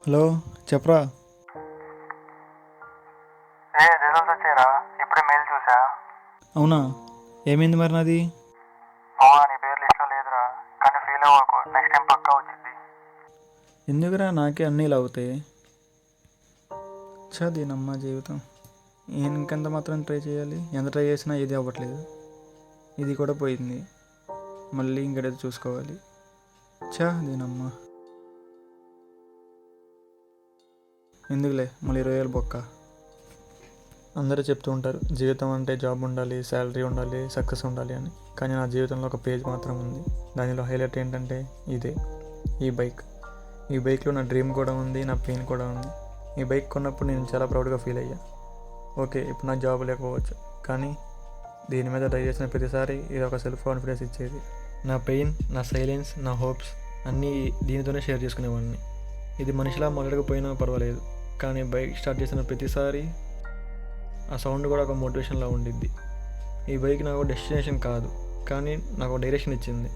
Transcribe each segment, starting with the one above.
Hello, చెప్పరా. Results వచ్చారా? ఇప్పుడే మెయిల్ చూసా. అవునా? ఏమైంది మరి నాది? నీ పేరు లిస్ట్లో లేదురా, కానీ ఫీల్ అవ్వకు, నెక్స్ట్ టైం పక్కా వచ్చింది. ఎందుకురా నాకే అన్నీ ఇలా అవుతాయి? దీనమ్మ జీవితం. నేను ఇంకెంత మాత్రం ట్రై చేయాలి? ఎంత ట్రై చేసినా ఏది అవ్వట్లేదు. ఇది కూడా పోయింది, మళ్ళీ ఇంకడేది చూసుకోవాలి. దీనమ్మ. ఎందుకులే మళ్ళీ 20,000 బొక్క. అందరూ చెప్తూ ఉంటారు జీవితం అంటే జాబ్ ఉండాలి, శాలరీ ఉండాలి, సక్సెస్ ఉండాలి అని. కానీ నా జీవితంలో ఒక పేజ్ మాత్రం ఉంది. దానిలో హైలైట్ ఏంటంటే ఇదే, ఈ బైక్. ఈ బైక్లో నా డ్రీమ్ కూడా ఉంది, నా పెయిన్ కూడా ఉంది. ఈ బైక్ కొన్నప్పుడు నేను చాలా ప్రౌడ్గా ఫీల్ అయ్యా. ఓకే, ఇప్పుడు నాకు జాబ్ లేకపోవచ్చు, కానీ దీని మీద ట్రై చేసిన ప్రతిసారి ఇది ఒక సెల్ఫ్ కాన్ఫిడెన్స్ ఇచ్చేది. నా పెయిన్, నా సైలెన్స్, నా హోప్స్ అన్నీ దీనితోనే షేర్ చేసుకునేవాడిని. ఇది మనిషిలా మాట్లాడకపోయినా పర్వాలేదు, కానీ బైక్ స్టార్ట్ చేసిన ప్రతిసారి ఆ సౌండ్ కూడా ఒక మోటివేషన్లా ఉండిద్ది. ఈ బైక్ నాకు డెస్టినేషన్ కాదు, కానీ నాకు డైరెక్షన్ ఇచ్చింది.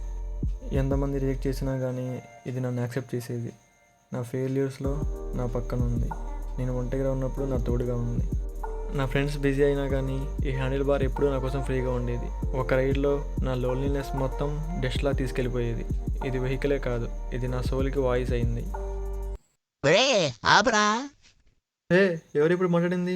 ఎంతమంది రిజెక్ట్ చేసినా కానీ ఇది నన్ను యాక్సెప్ట్ చేసేది. నా ఫెయిల్యూర్స్లో నా పక్కన ఉంది, నేను ఒంటరిగా ఉన్నప్పుడు నా తోడుగా ఉంది. నా ఫ్రెండ్స్ బిజీ అయినా కానీ ఈ హ్యాండిల్ బార్ ఎప్పుడూ నా కోసం ఫ్రీగా ఉండేది. ఒక రైడ్లో నా లోన్లీనెస్ మొత్తం డస్ట్లా తీసుకెళ్ళిపోయేది. ఇది వెహికలే కాదు, ఇది నా సోల్కి వాయిస్ అయింది. ఎవరిప్పుడు మాట్లాడింది?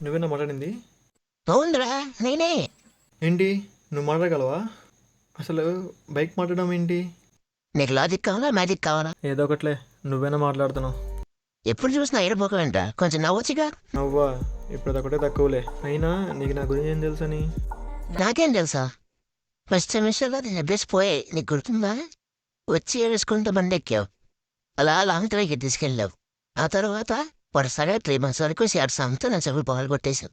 నువ్వేనా మాట్లాడింది? అవునరా, నేనే. ఏంటి, నువ్వు మాట్లాడగలవా? అసలు బైక్ మాట్లాడడం ఏంటి? నీకు లాజిక్ కావాలా, మ్యాజిక్ కావాలా? ఏదో ఒకట్లే, నువ్వేనా మాట్లాడుతున్నావు. ఎప్పుడు చూసినా ఎడపోకవేంట, కొంచెం నవ్వొచ్చుగా. నవ్వా? ఇప్పుడు అదొకటే తక్కువలే. అయినా నీకు నా గురించి ఏం తెలుసని? నాకేం తెలుసా? ఫస్ట్ సెమిస్టర్లో నేను అభ్యసి పోయే, నీకు గుర్తుందా? వచ్చి ఏడుచుకుంటూ బండి ఎక్కావు, అలా లాంగ్ డ్రైవ్కి తీసుకెళ్ళావు. ఆ తర్వాత వరుసగా 3 months వరకు షేర్స్ అమ్ముతూ నా చెవులు పగలు కొట్టేశావు.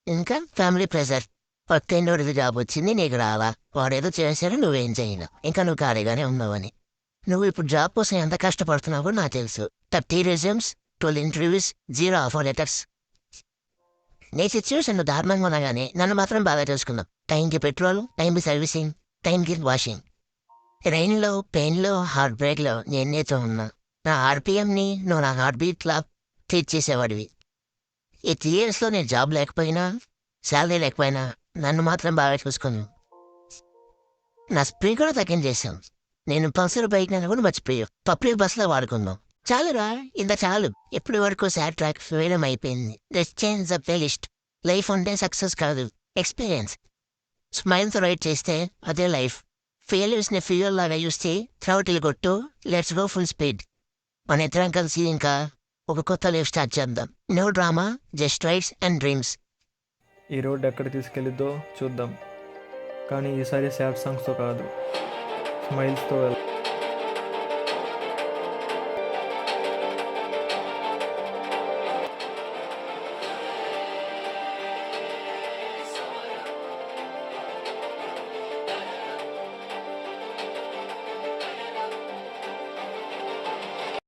ఇంకా ఫ్యామిలీ ప్రెజర్, పక్కింటోడిది జాబ్ వచ్చింది, నీకు రాలా, వాడేదో చేశాడు, నువ్వేం చేయను, ఇంకా నువ్వు ఖాళీగానే ఉన్నావని. నువ్వు ఇప్పుడు జాబ్ కోసం ఎంత కష్టపడుతున్నావో నాకు తెలుసు. 30 resumes, 12 interviews, 0 offer letters. నీ సిచ్యువేషన్ నువ్వు దారుణంగా ఉన్నా కానీ నన్ను మాత్రం బాగా చూసుకున్నావు. టైంకి పెట్రోల్, టైంకి సర్వీసింగ్, టైంకి వాషింగ్. రైన్లో, పెయిన్లో, హార్ట్ బ్రేక్లో నేను నీతో ఉన్నా. నా ఆర్పిఎంని నువ్వు నా హార్ట్ బీట్లా ట్రీట్ చేసేవాడివి. ఈ 3 yearsలో నేను జాబ్ లేకపోయినా, శాలరీ లేకపోయినా నన్ను మాత్రం బాగా చూసుకున్నావు. నా స్పీడ్ కూడా తగ్గించేశాను. నేను పల్సర్ బైక్ నన్ను కూడా మర్చిపోయావు. పబ్లిక్ బస్సులో వాడుకుందాం. చాలురా, ఇంత చాలు. ఎప్పటి వరకు సాడ్ ట్రాక్ ఫెయిలం అయిపోయింది. Let's change the play list. Life అంటే సక్సెస్ కాదు, ఎక్స్పీరియన్స్. స్మైల్తో రైడ్ చేస్తే అదే లైఫ్. ఫెయిల్యూర్స్ని ఫ్యూయల్ లాగా చూస్తే థ్రౌటిల్ కొట్టు, లెట్స్ గో ఫుల్ స్పీడ్. మన ఇద్దరం కలిసి ఇంకా ఒక కొత్త లైఫ్ స్టార్ట్ చేద్దాం. No drama, just rides and dreams. ఈ రోడ్ ఎక్కడ తీసుకెళ్ళిద్దో చూద్దాం, కానీ ఈసారి సాడ్ సాంగ్స్తో కాదు, స్మైల్స్తో వెళ్దాం.